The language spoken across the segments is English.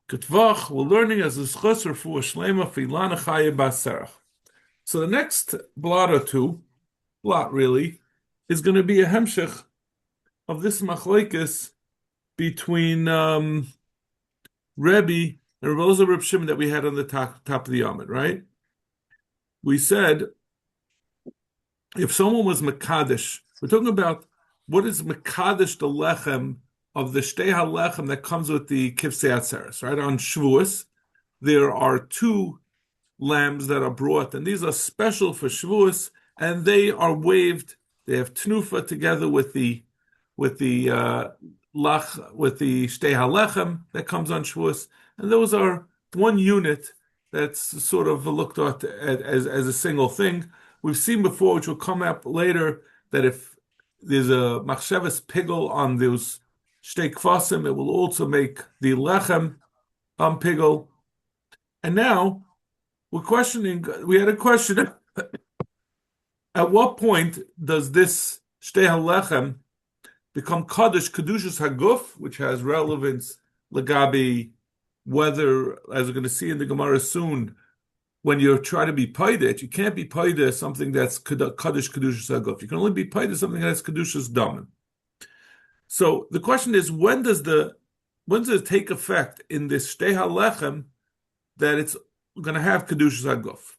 Ketvach, we're learning as a schus refuah shlema for Ilana Chaya Baserach. So the next blot or two, blot really, is going to be a hemshech of this machlekes between Rebbe and Reb Shimon that we had on the top of the Amud, right? We said if someone was Mekadesh, we're talking about what is Mekadesh the lechem of the shtei halechem that comes with the kivsei atzeres, right? On Shavuos, there are two lambs that are brought, and these are special for Shavuos, and they are waved. They have tnufa together with the shtei halechem that comes on Shavuos, and those are one unit that's sort of looked at as a single thing. We've seen before, which will come up later, that if there's a machshavas pigel on those shtei kvasim, it will also make the lechem pigel. And now we're questioning. We had a question: at what point does this shtei halechem become kaddish kedushas haguf, which has relevance legabi whether, as we're going to see in the Gemara soon, when you're trying to be paida, you can't be paida something that's kaddish kedushas haguf. You can only be paida something that's kedushas damen. So the question is, when does it take effect in this shtei halechem that it's going to have kedushas haguf?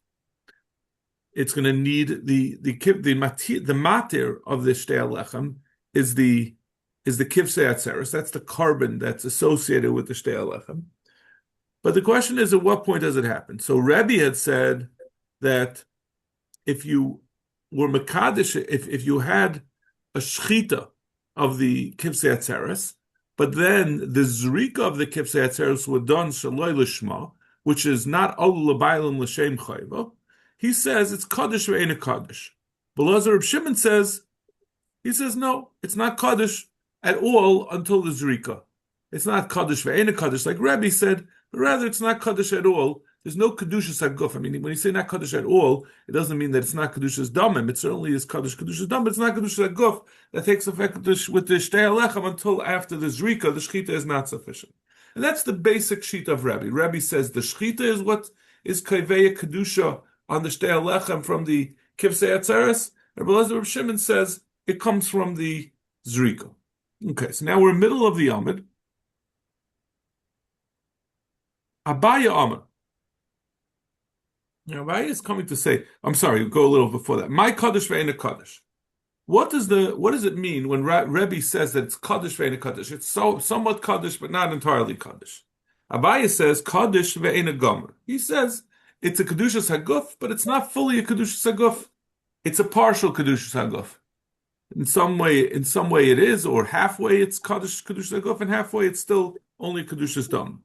It's going to need the matir of the shtei halechem is the kivsei atzeres. That's the carbon that's associated with the shtei halechem. But the question is, at what point does it happen? So Rebbe had said that if you were mekadesh, if you had a shchita of the kivsei atzeres, but then the zrika of the kivsei atzeres were done shaloi lishma, which is not olu l'baylim l'shem chayva, he says it's kaddish ve'ena kaddish. But Reb Shimon says, no, it's not kaddish at all until the zrika. It's not kaddish ve'ena kaddish like Rebbe said, but rather it's not kaddish at all. There's no kedushas haguf. I mean, when you say not kaddish at all, it doesn't mean that it's not kedushas damim. It certainly is kedushas damim, but it's not kedushas haguf that takes effect with the shtei halechem until after the zrika. The shchita is not sufficient, and that's the basic sheet of Rebbe. Rebbe says the shchita is what is kaiveya kedusha on the shtei halechem from the kivsei atzeres. Reb Shimon says it comes from the zrika. Okay, so now we're in the middle of the Amud. Abaya Amar. Now, Abaya is coming to say, I'm sorry, go a little before that. My Kaddish ve'ena Kaddish. What does it mean when Rebbe says that it's Kaddish ve'ena Kaddish? It's somewhat Kaddish, but not entirely Kaddish. Abaya says Kaddish ve'ena Gomer. He says it's a Kedushas Haguf, but it's not fully a Kedushas Haguf. It's a partial Kedushas Haguf. In some way it is, or halfway it's Kaddish Kedushas Haguf, and halfway it's still only Kedushas Dam.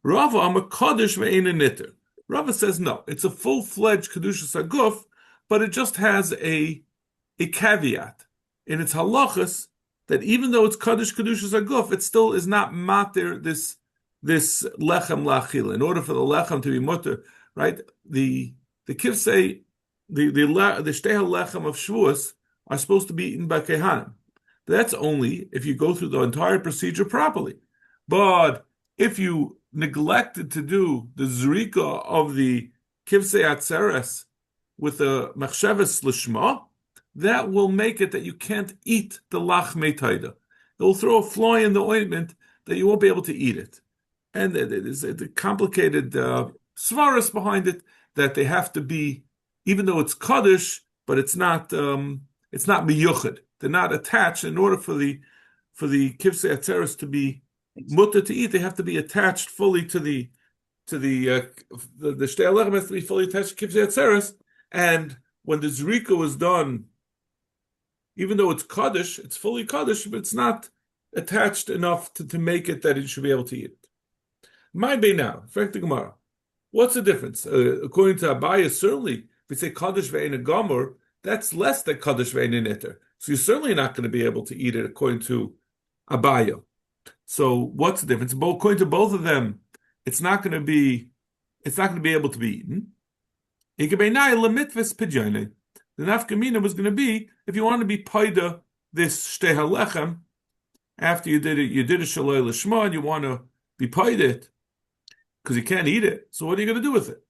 Rava, I'm a Kaddish ve'ena Nitter. Rava says no, it's a full-fledged Kedushas Haguf, but it just has a caveat in its halachas that even though it's Kaddish Kedushas Haguf, it still is not matir this lechem lachila. In order for the lechem to be mutter, right? The kivsei, the shtei halechem of Shavuos are supposed to be eaten by kehanim. That's only if you go through the entire procedure properly. But if you neglected to do the zrika of the kivsei atzeres with a machshavas lishma, that will make it that you can't eat the lachmei taida. It will throw a fly in the ointment that you won't be able to eat it. And there's a complicated svaras behind it that they have to be, even though it's kaddish, but it's not miyuchad. They're not attached. In order for the kivsei atzeres to be mutter to eat, they have to be attached fully to the shtei halechem has to be fully attached to kivsei atzeres. And when the zrika was done, even though it's kaddish, it's fully kaddish, but it's not attached enough to make it that you should be able to eat it. My be now, in fact, the Gemara. What's the difference? According to Abaya, certainly, if we say kaddish ve'ena gomer, that's less than kaddish ve'ena nitter. So you're certainly not going to be able to eat it according to Abaya. So what's the difference? According to both of them, it's not going to be able to be eaten. The nafkamina was going to be if you want to be paida this shtei halechem after you did a shaloi l'shma and you want to be paida it. because you can't eat it. So what are you going to do with it?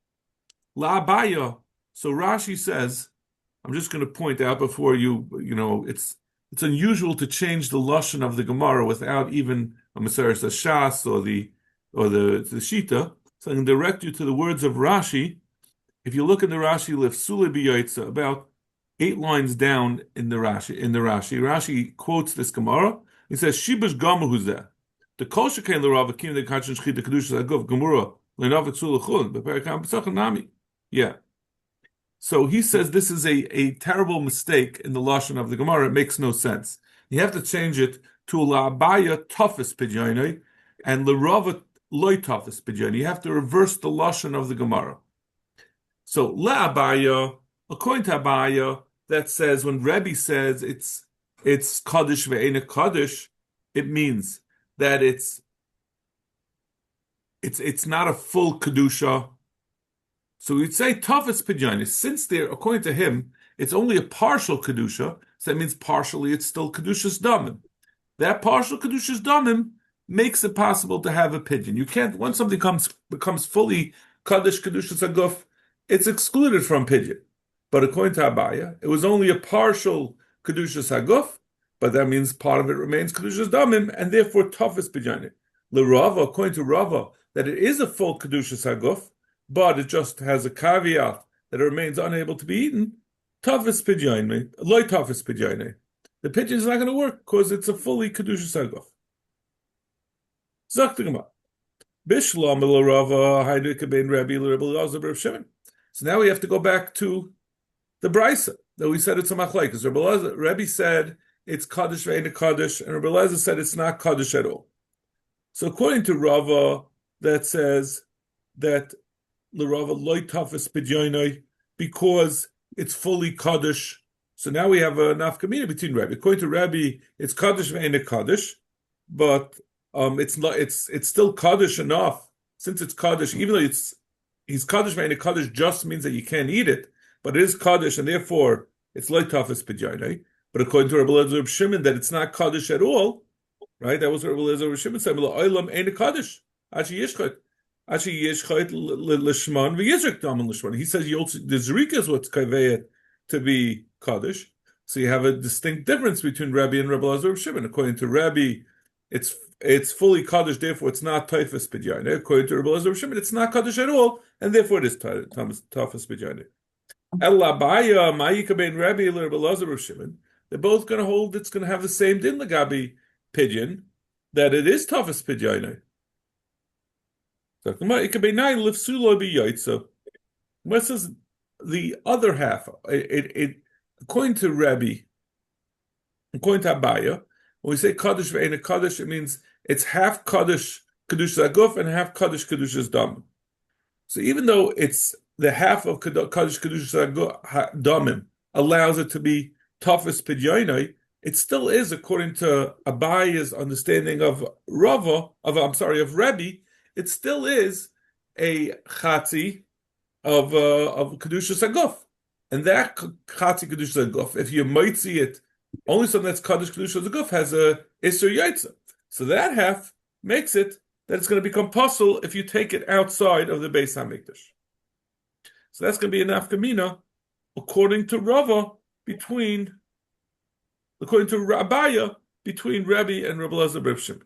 La Abaya. So Rashi says, I'm just going to point out before it's unusual to change the lashon of the Gemara without even a Maseres Shas or the Shita. So I'm going to direct you to the words of Rashi. If you look in the Rashi, Lefsule B'Yaitza, about 8 lines down in the Rashi quotes this Gemara. He says, Shibush Gamu Huzeh. The Kol Shekain L'Rav Akim the Kachin Shchita Kedushas Aguf Gemara L'Navet Sulachun B'Perikam B'Sachan Nami. Yeah. So he says this is a terrible mistake in the lashon of the Gemara. It makes no sense. You have to change it to La'abaya Tafis Pidyainai and L'Rava Loi Tafis Pidyainai. You have to reverse the lashon of the Gemara. So La'abaya, according to Abaya, that says when Rebbe says it's Kaddish ve'ena Kaddish, it means that it's not a full Kedusha. So we'd say Tafis Pidyanis, since according to him, it's only a partial Kedusha, so that means partially it's still Kedushas Damim. That partial Kedushas Damim makes it possible to have a pidyon. You can't, once something becomes fully Kaddish Kedushas Aguf, it's excluded from pidyon. But according to Abaya, it was only a partial Kedushas Aguf, but that means part of it remains Kedushas Damim, and therefore Tafis Pidyanis. L'Rava, according to Rava, that it is a full Kedushas Aguf, but it just has a caveat that it remains unable to be eaten. Tafis pidyainei, loy tafis pidyainei. The pidyon is not going to work because it's a fully kedushas aguf. Zok the Gemara. Bishlam l'Rava hayduk ben Rabbi l'Rabbi Elazar b'Rav Shimon. So now we have to go back to the brisa that we said it's a machlekes. Rabbi said it's kaddish ve'ena kaddish, and Rabbi Elazar said it's not kaddish at all. So according to Rava, that says that L'Rava loy tafis pidyainai because it's fully kaddish. So now we have a nafkamina between Rabbi. According to Rabbi, it's kaddish ve'ena kaddish, but it's still kaddish enough since it's kaddish. Even though he's kaddish ve'ena kaddish, just means that you can't eat it, but it is kaddish, and therefore it's loy tafis pidyainai. But according to Rabbi Elazar Reb Shimon, that it's not kaddish at all, right? That was what Rabbi Elazar Reb Shimon said. La'olam eina kaddish achi yishchot. Actually, Yeshchait l'shman v'yizrik daman l'shman. He says the zrika is what's kaveh to be kaddish. So you have a distinct difference between Rabbi and Rabbi Elazar Reb Shimon. According to Rabbi, it's fully kaddish, therefore it's not taifas pidyainei. According to Rabbi Elazar Reb Shimon, it's not kaddish at all, and therefore it is taifas pidyainei. El labaya ma'ika ben Rabbi and Rabbi Elazar Reb Shimon. They're both going to hold it's going to have the same din lagabi pidyon, that it is taifas pidyainei. What says the other half? According to Rabbi, according to Abaya, when we say Kaddish ve'ena Kaddish, it means it's half Kaddish Kedushas Aguf and half Kaddish Kedushas Damim. So even though it's the half of Kaddish Kedushas Damim allows it to be Tafis Pidyainai, it still is, according to Abaya's understanding of Rabbi, it still is a chatzi of kedushas aguf, and that chatzi kedushas aguf, if you might see it, only something that's kaddish kedushas aguf has a iser yaitza. So that half makes it that it's going to become possible if you take it outside of the Beis Hamikdash. So that's going to be an nafkamina according to Rava according to Abaya between Rabbi and Rabbi Elazar Reb Shimon.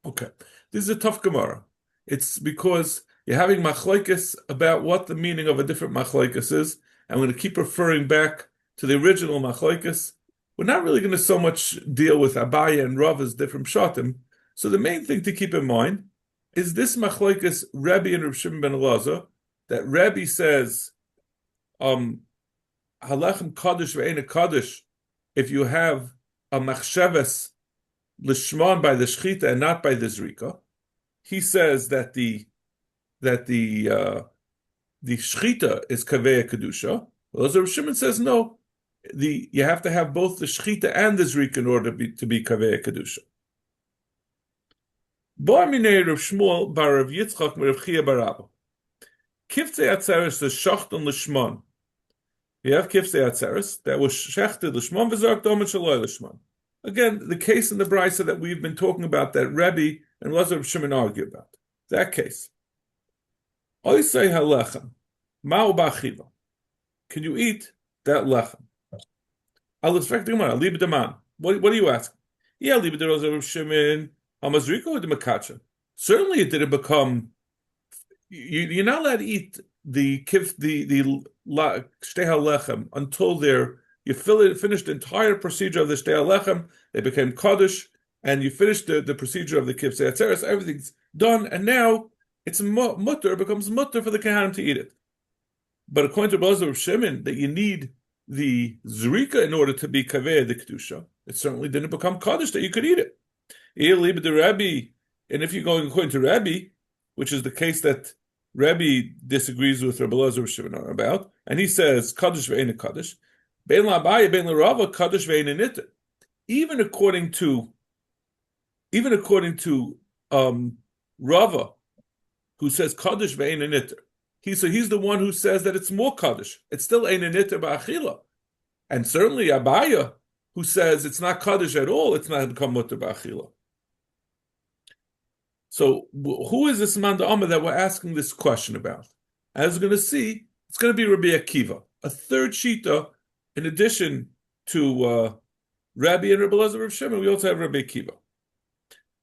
Okay. This is a tough Gemara. It's because you're having machlokes about what the meaning of a different machlokes is. I'm going to keep referring back to the original machlokes. We're not really going to so much deal with Abaya and Rava's different pshatim. So the main thing to keep in mind is this machlokes Rabbi and Reb Shimon ben Elazar, that Rabbi says halechem kaddish ve'ena kaddish if you have a machsheves l'shman by the shchita and not by the zrika. He says that the shchita is kaveh kedusha. Well, Reb Shimon says no. You have to have both the shchita and the zrika in order to be kaveh kedusha. Bar minei Rav Shmuel bar Rav Yitzchak Rav Chia bar Abba. Kiftei atzeres the shachton l'shman. You have kiftei atzeres that was shechted l'shman v'zark domen shaloi l'shman. Again, the case in the brisa that we've been talking about that Rabbi and Elazar Reb Shimon argue about. That case. Oisei halechem. Ma'u ba'achiva. Can you eat that lechem? I'll expect the Gemara. Liba deman. What are you asking? Yeah, liba de Rav Shimon. Hamazriko or the makacha? Certainly, it didn't become. You're not allowed to eat the shtei halechem until you finish the entire procedure of the shtei halechem. They became kaddish, and you finish the procedure of the kivsei atzeres. Everything's done, and now it's mutter. It becomes mutter for the kahanim to eat it. But according to Rav Shimon, that you need the zrika in order to be kaveh the kedusha, it certainly didn't become kaddish that you could eat it. And if you're going according to Rabbi, which is the case that Rabbi disagrees with Rabbi Elazar Shimon about, and he says kaddish ve'ena kaddish, bein la'abaya bein la'rava kaddish ve'ena nitter. Even according to Rava, who says kaddish ve'ena nitter, he's the one who says that it's more kaddish. It's still eina nitter ba'achila, and certainly Abaya, who says it's not kaddish at all. It's not become mutter ba'achila. So who is this man da'amah that we're asking this question about? As we're going to see, it's going to be Rabbi Akiva, a third shita in addition to Rabbi and Rabbi Elazar Rav Shimon. We also have Rabbi Akiva.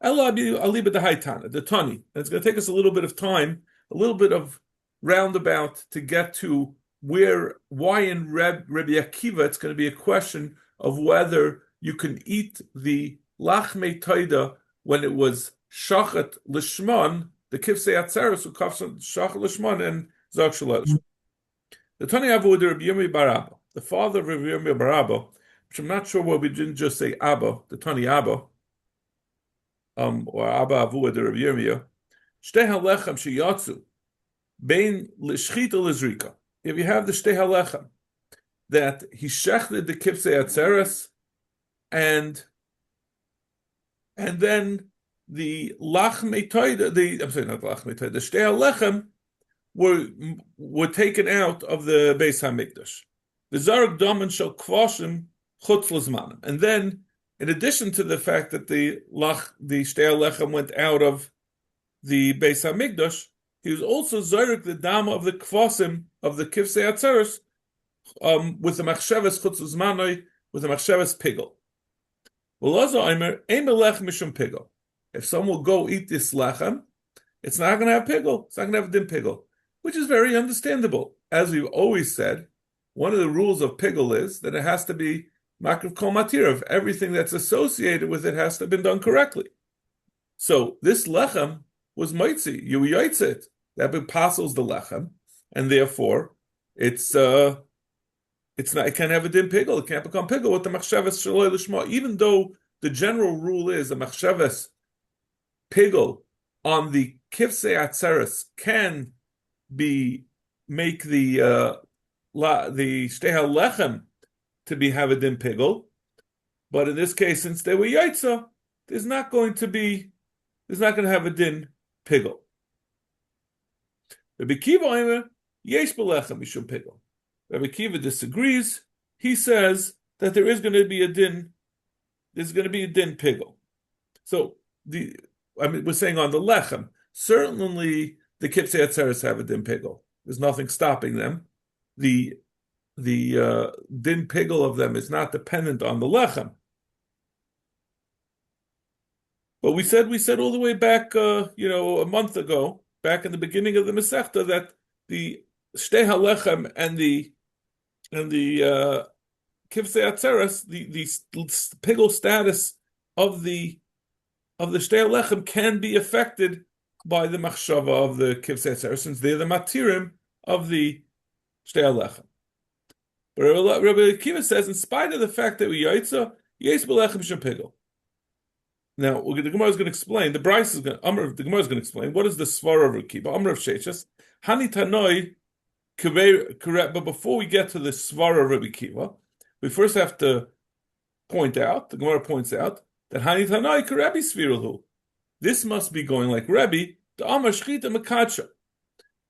The Tani. And it's going to take us a little bit of time, a little bit of roundabout to get to why in Rabbi Akiva it's going to be a question of whether you can eat the lachmei taida when it was shachat lishman, the kivsei atzeres who comes from shachat lishman and zak shalosh. The Tani Avu de Rabbi Yirmiyah bar Abba, the father of Rabbi Yirmiyah bar Abba, which I'm not sure why we didn't just say Abba, the Tani Abba, or Abba Avu de Rabbi Yirmiyah. Shtei halechem sheyatzu bein l'shchita l'zrika. If you have the shtei halechem that he shechted the kivsei atzeres and then the lachmei toida, the shtei halechem were taken out of the Beis Hamikdash. The zarek daman shel kvashim chutz l'zmanim, and then in addition to the fact that the shtei halechem went out of the Beis Hamikdash, he was also zarek the dama of the kvasim of the kivsei atzeres with the machshavas chutz l'zmanoi, with the machshavas pigel. If someone will go eat this lechem, it's not going to have pigel. It's not going to have a din pigel, which is very understandable. As we've always said, one of the rules of pigel is that it has to be makriv kol matirav. Everything that's associated with it has to have been done correctly. So this lechem was motzei. You yaitz it. That bepasels the lechem, and therefore it's not. It can't have a din pigel. It can't become pigel with the machshavas shaloi l'shma. Even though the general rule is a machshavas pigel on the kivsei atzeres can make the shtei halechem to have a din pigel, but in this case, since they were yaitza, there's not going to have a din pigel. Rabbi Kiva yesh belechem mishum pigel. Rabbi Kiva disagrees. He says that there is going to be a din. There's going to be a din pigel. So we're saying on the lechem, certainly the kivsei atzeres have a din pigel. There's nothing stopping them. The din pigel of them is not dependent on the lechem. But we said all the way back, a month ago, back in the beginning of the Masechta, that the shtei halechem and the kivsei atzeres, the pigel status of the shtei halechem can be affected by the machshava of the kivsei atzeres, since they're the matirim of the shtei halechem. But Rabbi Akiva says, in spite of the fact that we yaitza, yes belechem shem pigel. Now the Gemara is going to explain. The Gemara is going to explain what is the svara of Rabbi Akiva. Amr of Sheshes Hani Tanoi. But before we get to the svara of Rabbi Akiva, we first have to point out. The Gemara points out that Hani Tanoi Rabbi Svirulhu. This must be going like Rabbi the Amar Shchita Makacha,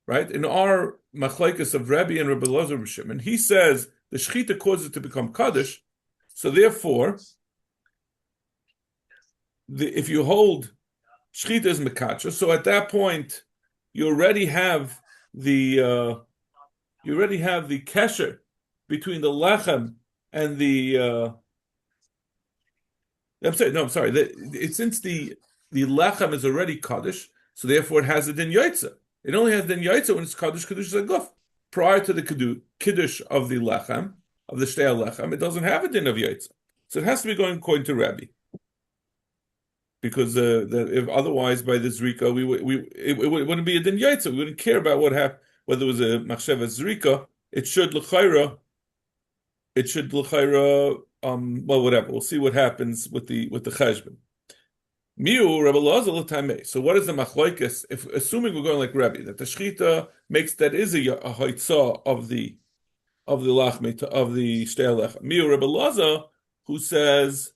right? In our machlekes of Rabbi and Rabbi Elazar Rav Shimon, he says the shchita causes it to become kaddish. So therefore, if you hold Shchita is mekacha. So at that point, you already have the kesher between the lechem and the. I'm sorry. Since the lechem is already kaddish, so therefore it has a din yaitza. It only has din yaitza when it's kaddish zaguf. Prior to the kiddush of the lechem of the shtei lechem, it doesn't have a din of yaitza. So it has to be going according to Rabbi, because if otherwise by the zrika it wouldn't be a din yaitza. We wouldn't care about what happened, whether it was a machsheva zrika. It should l'chayra. Well, whatever. We'll see what happens with the cheshbon. Miu Rebbe Lazar l'tamei. So what is the machlokes? If assuming we're going like Rebbe, that the shchita makes that is a haitzah of the lachme of the shtei lechem. Miu Rebbe Lazar, who says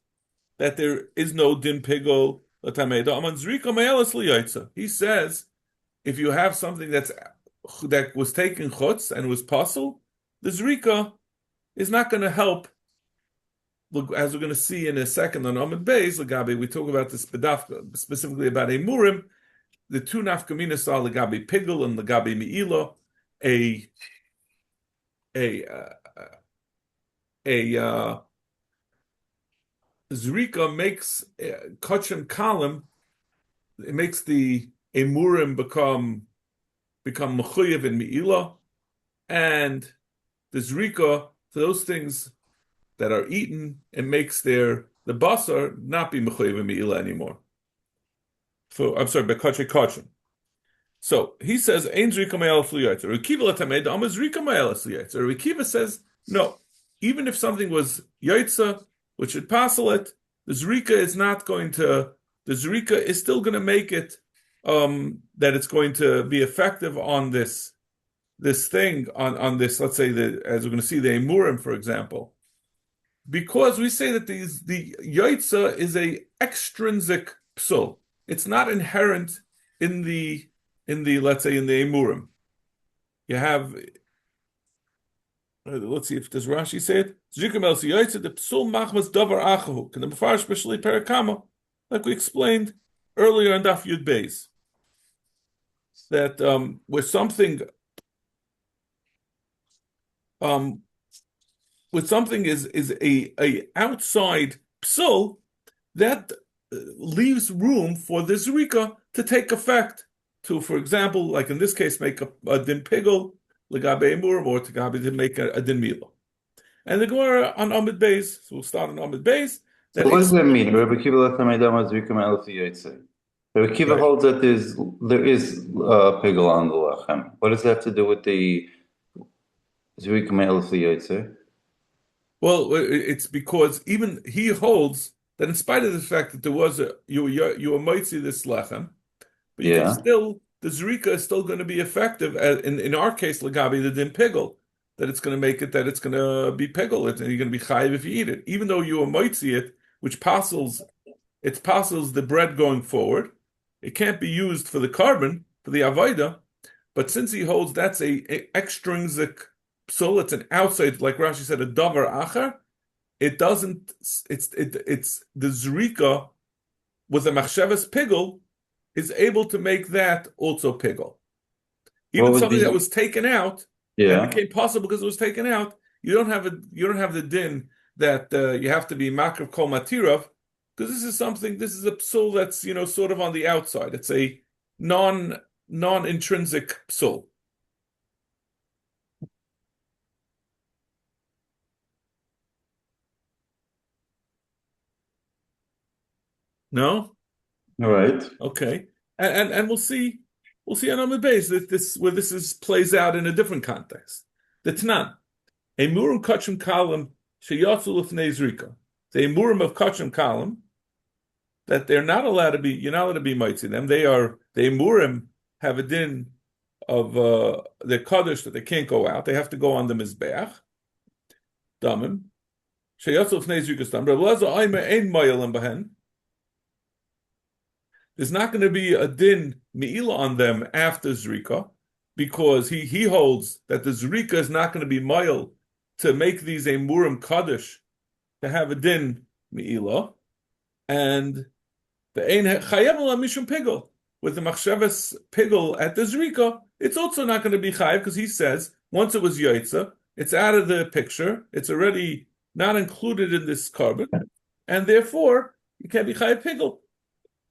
that there is no din pigol l'tamei. Da'aman zrika me'elas liyaitza. He says if you have something that was taken chutz and was pasul, the zrika is not going to help. Look, as we're going to see in a second on Amud Beis, Lagabi, we talk about this specifically about Emurim. The two nafkaminas are Lagabi Pigel and Lagabi Me'ila. A Zrika makes Kachem Kalim. It makes the Emurim become Mechuyev in Me'ila, and the Zrika, for those things that are eaten, it makes the basar not be mechuyev me'ila anymore. I'm sorry, bekachay kachem. So he says, "Ein zrika ma'el fliyatzer." Rekiva latamed amar zrika ma'el fliyatzer. Rekiva says, no, even if something was yaitza, which should passel it, the zrika is not going to. The zrika is still going to make it that it's going to be effective on this thing on this. Let's say as we're going to see the emurim, for example. Because we say that the yaitza is a extrinsic psul. It's not inherent in the let's say in the emurim. You have let's see if does Rashi say it. Zrikum el yaitza the psul machmas davar achahu. Can the mafar especially perakama, like we explained earlier in Daf Yud Beis, that with something is a outside psul that leaves room for the zrika to take effect. To, for example, like in this case, make a din pigel legabe emurim, or to make a din mila. And the Gemara on Amud Beis, so we'll start on Amud Beis. So what does that mean? Rabbi Kiva holds that there is pigel on the lechem. What does that have to do with the zrika me'el yaitzer? Well, it's because even he holds that in spite of the fact that there was you were Motzei this lechem, but you can still, the zrika is still going to be effective. In our case, legabi the din pigel, that it's going to make it that it's going to be pigel, and you're going to be chayiv if you eat it, even though you were Motzei it, which passes the bread going forward. It can't be used for the carbon for the avodah, but since he holds that's a extrinsic psul, it's an outside, like Rashi said, a davar acher. It doesn't. It's the zrika with a machshavas pigel is able to make that also pigel. Even something that was taken out, and became possible because it was taken out. You don't have the din that you have to be makriv kol matirav, because this is a psul that's sort of on the outside. It's a non-intrinsic psul. No? All right. Okay. And we'll see on Amud Beis that this plays out in a different context. The Tanan. Emurim kachim kalim sheyatzu l'fnei zrika. The emurim of kachim kalim, that you're not allowed to be motzei them. The emurim have a din of the kaddish that they can't go out. They have to go on the mizbeach. Damim. Sheyatzu l'fnei zrika stam. Rav Elazar aymer ein mayalim behen. There's not going to be a din me'ila on them after zrika, because he holds that the zrika is not going to be mile to make these emurim kaddish to have a din me'ila, and The ein chayev la mishum pigel. With the machshavas pigel at the zrika, it's also not going to be chayev because he says once it was yaitza, it's out of the picture. It's already not included in this carbon, and therefore you can't be chayev pigel.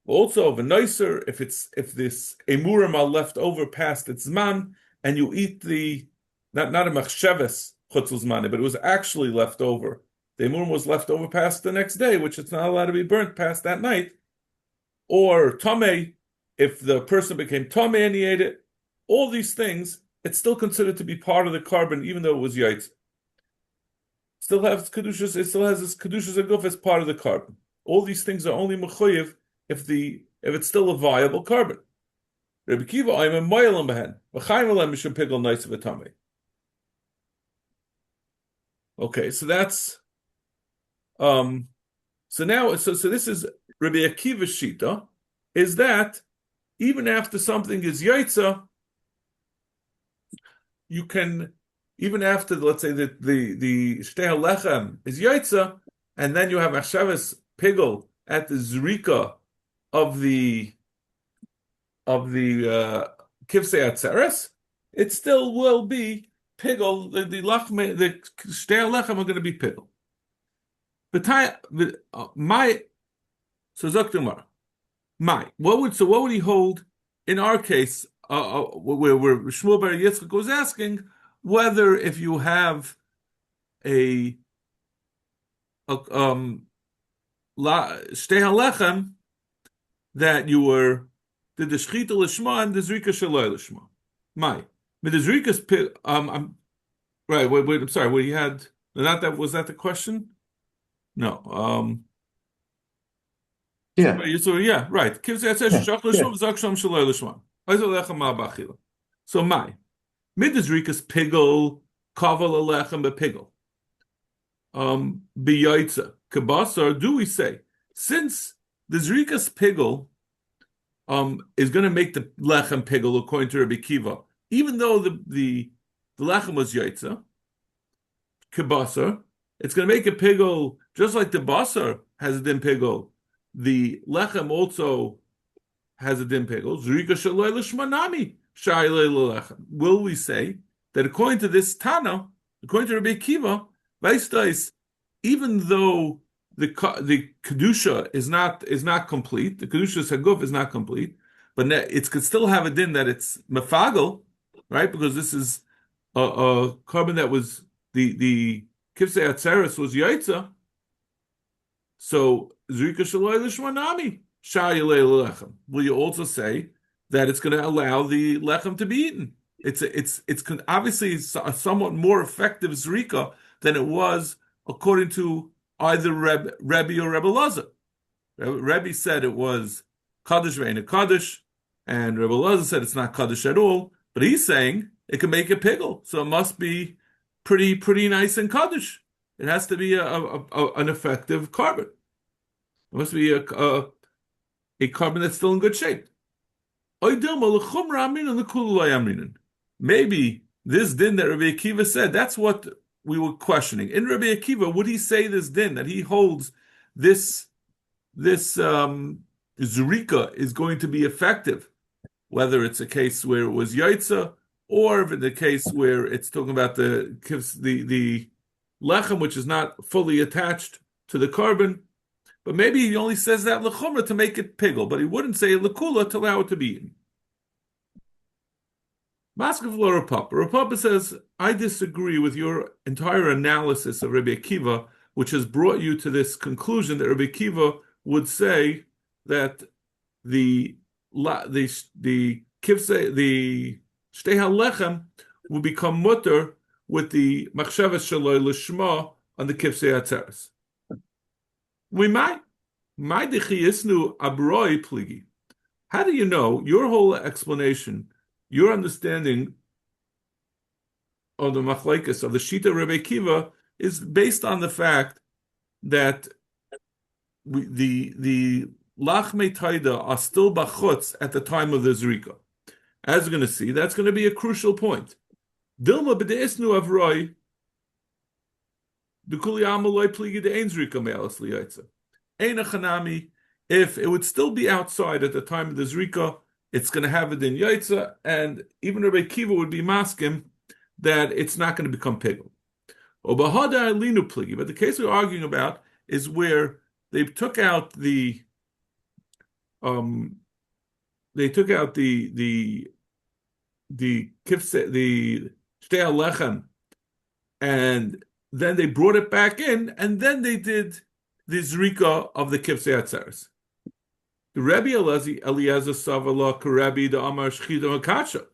Also, the nicer if this emurim are left over past its man, and you eat the not a machshavas chutzul zmani, but it was actually left over. The emurim was left over past the next day, which it's not allowed to be burnt past that night. Or tamei, if the person became tamei and he ate it, all these things, it's still considered to be part of the carbon, even though it was yaitz. Still has kedushas. It still has this kedushas aguf as part of the carbon. All these things are only mechuyev if it's still a viable carbon. Rabbi Kiva, I'm a moyelim behen. V'chaim alem mishum pigel nice of a tamei. Okay, so that's so now this is Rabbi Akiva's shita, is that even after something is yaitza, you can, even after, let's say that the shtei halechem is yaitza, and then you have Hashavas pigel at the zrika of the kivsei atzeres, it still will be pigel. The shtei halechem are going to be pigel. So Zaktumar, what would he hold in our case? Where Shmuel Bar Yitzchak was asking whether if you have a shtei halechem that you did the shchita lishma and the zrika shaloi lishma. But the zrika's I'm right. Wait. I'm sorry. What he had? Was that the question? No. Yeah. So yeah, right. So my midizrikas pigel kaval alechem bepigel. Biyaitza kabasar. Do we say since the zrikas pigel is going to make the lechem pigel according to Rabbi Kiva, even though the lechem was yaitza kabasar, it's going to make a pigel just like the basar has a din pigel. The lechem also has a din pigel. Zrika shaloi l'shmanami shaylei lechem. Will we say that according to this Tana, according to Rabbi Akiva, Vaistais, even though the kedusha is not complete, the kedusha haguf is not complete, but it could still have a din that it's mefagel, right? Because this is a carbon that was the kivsei atzeres was yaitza. So zrika shaloi l'shmanami shayilei lechem. Will you also say that it's going to allow the lechem to be eaten? It's obviously a somewhat more effective zrika than it was according to either Rebbe or Rebbe Lazar. Rebbe said it was kaddish ve'ena kaddish, and Rebbe Lazar said it's not kaddish at all. But he's saying it can make a pigel, so it must be pretty nice and kaddish. It has to be an effective carbon. It must be a carbon that's still in good shape. Maybe this din that Rabbi Akiva said, that's what we were questioning. In Rabbi Akiva, would he say this din that he holds this zrika is going to be effective, whether it's a case where it was yaitza or if in the case where it's talking about the lechem, which is not fully attached to the carbon, but maybe he only says that lechumra to make it pigel, but he wouldn't say lekula to allow it to be eaten. Maskav Rapapa. Rapapa says, I disagree with your entire analysis of Rabbi Akiva, which has brought you to this conclusion that Rabbi Akiva would say that the shtei halechem will become mutter with the machshavas shaloi l'shma on the kivsei atzeres. We might dichiyisnu abroi pligi. How do you know your whole explanation, your understanding of the machlekes of the shita Rabbi Akiva is based on the fact that the lachmei taida are still bachutz at the time of the zrika. As we're going to see, that's going to be a crucial point. Dilma b'deisnu avroi d'kuli amaloi pligi de'ein zrika me'alas liyotza. Ein achanami, If it would still be outside at the time of the Zrika, it's going to have it in Yaitza, and even Rabbi Kiva would be maskim that it's not going to become pigel. Obahada linu pligi. But the case we're arguing about is where they took out um the kifse the shtei halechem, and then they brought it back in, and then they did the zrika of the kifse atzeres. The Rebbe Eliezer Savala Karebi the Amar Shchita Makasha.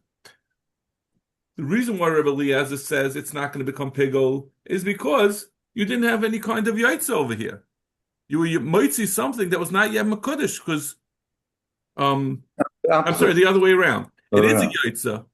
The reason why Rebbe Eliezer says it's not going to become pigol is because you didn't have any kind of yaitza over here. You might see something that was not yet makudish because I'm sorry, the other way around. It is a yaitza,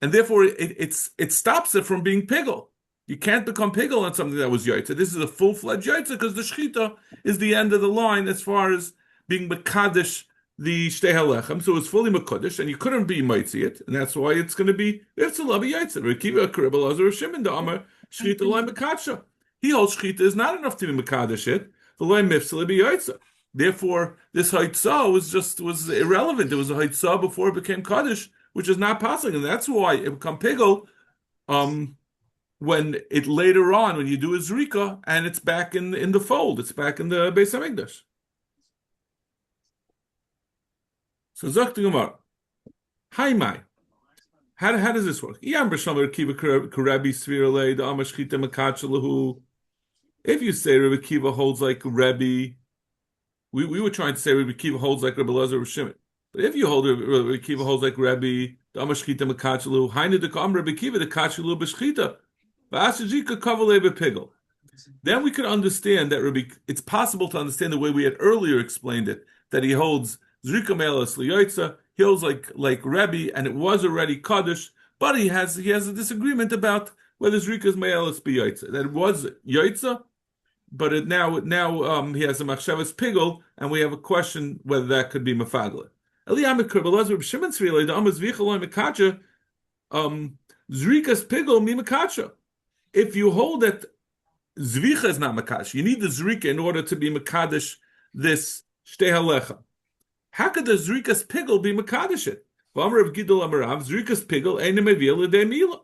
and therefore it stops it from being pigol. You can't become pigol on something that was yaitza. This is a full-fledged yaitza because the shchita is the end of the line as far as being mekadesh the shtei halechem. So it's fully mekadesh, and you couldn't be mitzi it, and that's why it's going to be it's a love yaitza. Rekiva karibel azar shimon da amar shchita loy mekadsha. He holds shchita is not enough to be mekadesh it. The loy mifsel be yaitza. Therefore, this haitzah was irrelevant. It was a haitzah before it became kaddish, which is not possible, and that's why it become pigel. When it later on, when you do a zrika, and it's back in the fold, it's back in the Beis Hamikdash. So Zok the Gemara, Hi Mai. How does this work? If you say Rabbi Kiva holds like Rebbe, we were trying to say Rabbi Kiva holds like Rabbi Lazar or Shimon. But if you hold Rabbi Kiva holds like Rebbe, the Amashchita Makachalu, Hainu the Kam Rabbi Kiva the Kachalu B'Shchita, V'Asajika Kavale B'Pigel. Then we could understand that it's possible to understand the way we had earlier explained it, that he holds Zrika Melas Liyoitza, he holds like Rebbe, and it was already Kaddish, but he has a disagreement about whether Zrika is Melas B'Yoitza. That it was Yoitza, but now he has a machshavas pigel, and we have a question whether that could be mafagla. Zrikas pigel mi makacha. If you hold that zvicha is not makash, you need the zrika in order to be makadesh this shtei halecha. How could the zrikas pigel be makadesh it? V'amar of Gidol Amarav, zrikas pigel eine mevil l'dei mila,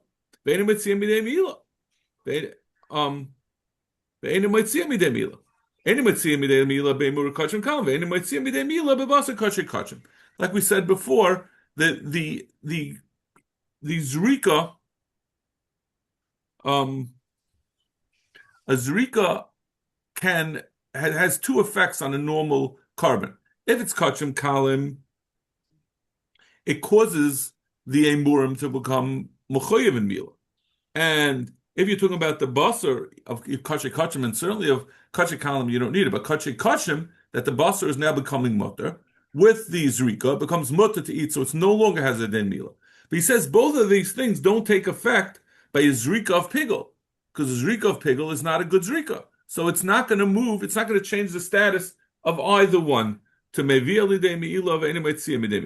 ve'ene metziyim midei mila, ve'ene metziyim midei mila, ve'ene metziyim midei mila be'emur kachim kalam, ve'ene metziyim midei mila be'basa kachim. Like we said before, the zrika, a zrika has two effects on a normal carbon. If it's kachim kalim, it causes the emurim to become mechoyev in mila. And if you're talking about the basar of kachim kachim, and certainly of kachim kalim, you don't need it, but kachim kachim, that the basar is now becoming mutter, with the zrika, it becomes mutter to eat, so it's no longer has a den mila. But he says both of these things don't take effect by a zrika of pigel, because a zrika of pigel is not a good zrika. So it's not going to move, it's not going to change the status of either one to mevi'ah lidei me'ila of any mitzvah midei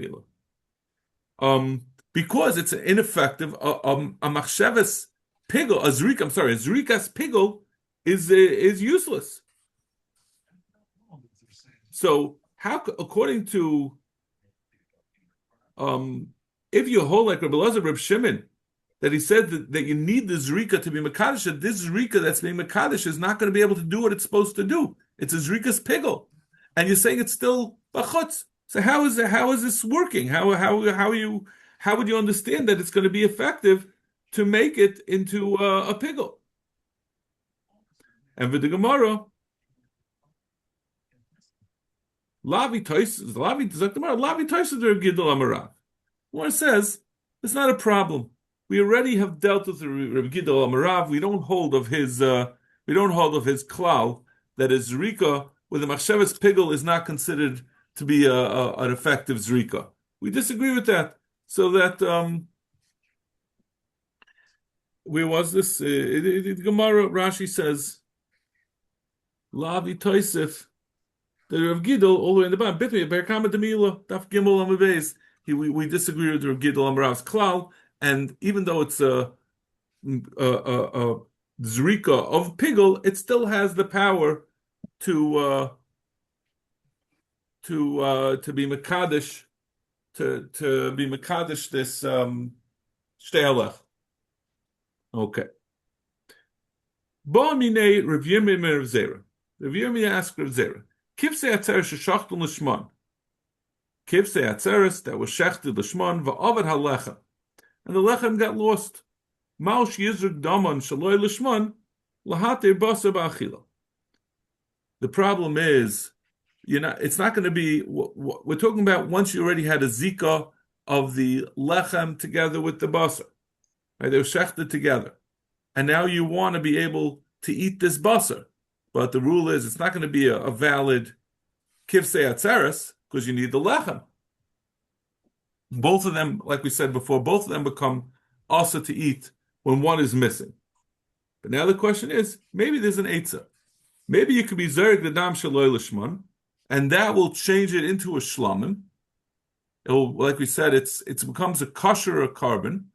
me'ila. Because it's an ineffective, a machshavas pigel, a zrikas pigel is useless. So how, according to, if you hold like Rabbi Elazar, Reb Shimon, that he said that you need the zrika to be mekadesh, that this zrika that's being mekadesh is not going to be able to do what it's supposed to do. It's a zrika's pigel, and you're saying it's still bachutz. So how is this working? How would you understand that it's going to be effective to make it into a pigel? And with the Gemara, Lavi Tois der Gidol Amarav. Gemara says it's not a problem. We already have dealt with Rabbi Gidol Amarav. We don't hold of his klal that his zrika with the machshavas pigel is not considered to be an effective zrika. We disagree with that. So that where was this? Gemara Rashi says Lavi Toisif. The Rav Gidol all the way in the bottom. Bitmi Berkama Demila Daf Gimel Amabeis. We disagree with Rav Gidol Amarav's klal, and even though it's a zrika of pigel, it still has the power to to be mekadesh to be mekadesh this shtei halach. Okay. Bo minei Rav Yirmiyah min Rav Zera. Rav Yirmiyah asked Rav Zera, Kivsei atzeres sheshachtel l'shman. Kivsei atzeres that was shechted l'shman va'avad halechem, and the lechem got lost. Maush yizruk daman shaloi l'shman lahatir basa ba'achila. The problem is, it's not going to be. We're talking about once you already had a zika of the lechem together with the basa, right? They were shechted together. And now you want to be able to eat this basar. But the rule is it's not going to be a valid kivsei atzeres because you need the lechem. Both of them, like we said before, both of them become also to eat when one is missing. But now the question is, maybe there's an eitzah. Maybe you could be zerg the dam shaloi l'shman, and that will change it into a shlamim. Like we said, it becomes a kosher or carbon.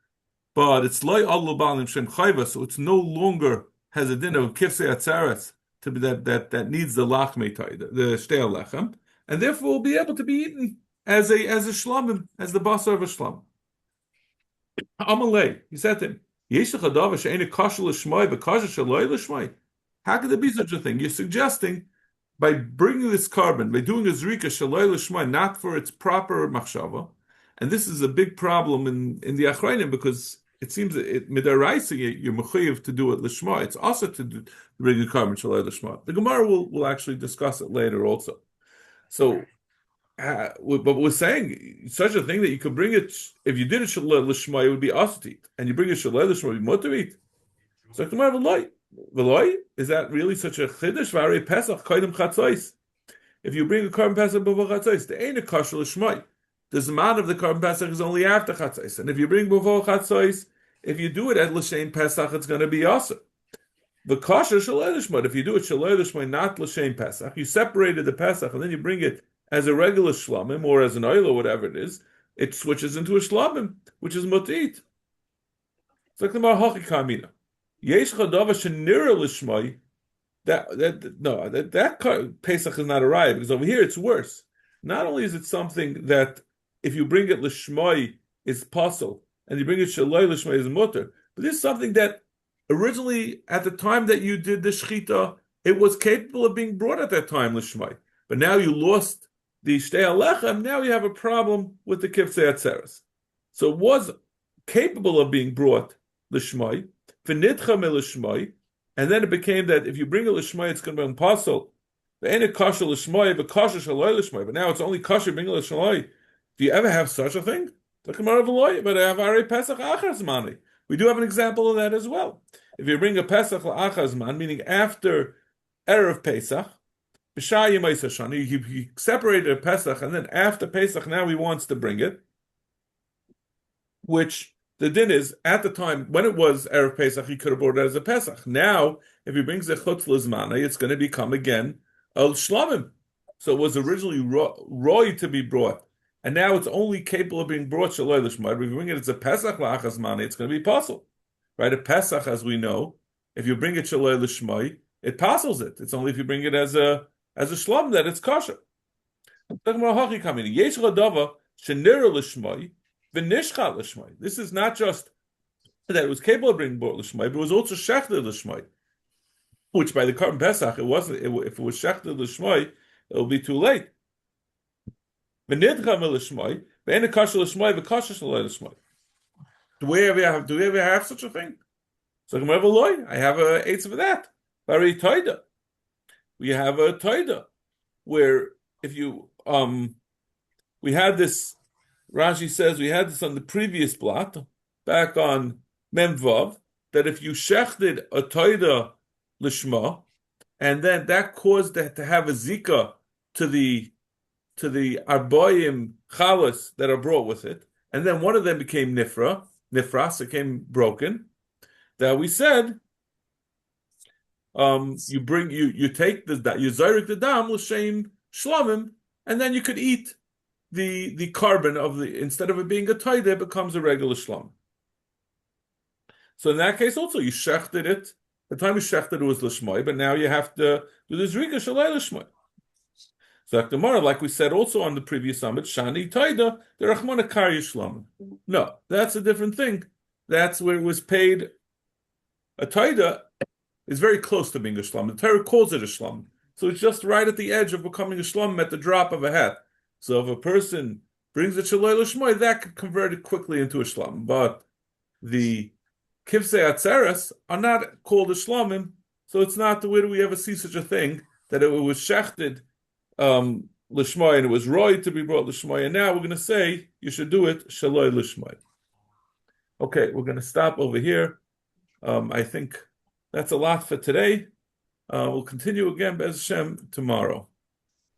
But it's loy allu balim shem chayva, so it's no longer has a din of kivsei atzeres to be that needs the lachmei the shtei lechem, and therefore will be able to be eaten as a shlamim, as the basar of a shlam. Amalei, he said to him, Yesh lecha she'ena kosher l'shmai v'kosher shaloi l'shmai. How could there be such a thing? You're suggesting by bringing this carbon, by doing a zrika shaloi l'shmai, not for its proper machshava, and this is a big problem in the achrayim because it seems that midaraisa you're mechuyev to do it lishma. It's also to do bring a carbon shalai lishma. The Gemara will actually discuss it later also. So, but we're saying such a thing that you could bring it if you did it shalai lishma, it would be also to eat, and you bring it shalai lishma, it would be mutter eat. So the Gemara v'loy, is that really such a chiddush? V'arei pesach kaidem chatzos. If you bring a carbon pesach b'vo chatzos, the ain't a kosher lishma. The zman of the carbon pesach is only after chatzos, and if you bring b'vo chatzos, if you do it at l'shein pesach, it's going to be awesome. The kosher shalei lishma. If you do it shalei lishma, not l'shein pesach, you separated the pesach and then you bring it as a regular shlamim or as an oil or whatever it is, it switches into a shlamim, which is mutit. It's like the marhachi kamina. Yesh chadava shenira lishma. That pesach is not a raya because over here it's worse. Not only is it something that if you bring it l'shmai is possible, and you bring it shaloi l'shmai is mutter, but this is something that originally at the time that you did the shechita, it was capable of being brought at that time l'shmai. But now you lost the shtei halechem. Now you have a problem with the kivsei atzeres. So it was capable of being brought l'shmai, v'nidcha l'shmai, and then it became that if you bring it l'shmai, it's going to be impossible. The ain't kosher l'shmai, but kosher shaloi l'shmai. But now it's only kosher bring it l'shmai. Do you ever have such a thing? But I have Arei Pesach Achar Zmani. We do have an example of that as well. If you bring a Pesach Achar Zman, meaning after Erev Pesach, he separated a Pesach, and then after Pesach, now he wants to bring it, which the din is, at the time, when it was Erev Pesach, he could have brought it as a Pesach. Now, if he brings a Chutz L'Zmana, it's going to become again a Shlamim. So it was originally Roy to be brought. And now it's only capable of being brought shaloi l'shmai. If you bring it as a Pesach la'achas mani, it's going to be possible, right? A Pesach, as we know, if you bring it shaloi l'shmai, it passes it. It's only if you bring it as a shlam that it's kosher. This is not just that it was capable of being brought l'shmai, but it was also shechted l'shmai, which by the carbon Pesach it wasn't. If it was shechted l'shmai, it will be too late. Do we ever have such a thing? So I have a eighth of that. Very toida. We have a toida where if you we had this. Rashi says we had this on the previous blot back on Memvav that if you shechted a toida lishma and then that caused that to have a zika to the arboim chalas that are brought with it, and then one of them became nifras, it became broken. That we said, you take you zayrik the dam l'shem shlamim, and then you could eat the carbon of instead of it being a taida, it becomes a regular shlam. So in that case also you shechted it. The time you shechted it was l'shmai, but now you have to do the zrika shalai l'shmai. So Gemara, like we said also on the previous summit, Shani Taida, the Rachmana Kar Yishlam. No, that's a different thing. That's where it was paid. A Taida is very close to being a shlum. The Torah calls it a shlum. So it's just right at the edge of becoming a shlum at the drop of a hat. So if a person brings a shaloi l'shmoi, that could convert it quickly into a shlum. But the kivsei atzeres are not called a shlomim, so it's not, where do we ever see such a thing, that it was shechted l'shmoi and it was roy to be brought l'shmoi, and now we're going to say you should do it shaloi l'shmoi. Okay, we're going to stop over here. I think that's a lot for today. We'll continue again, Bez Hashem, tomorrow.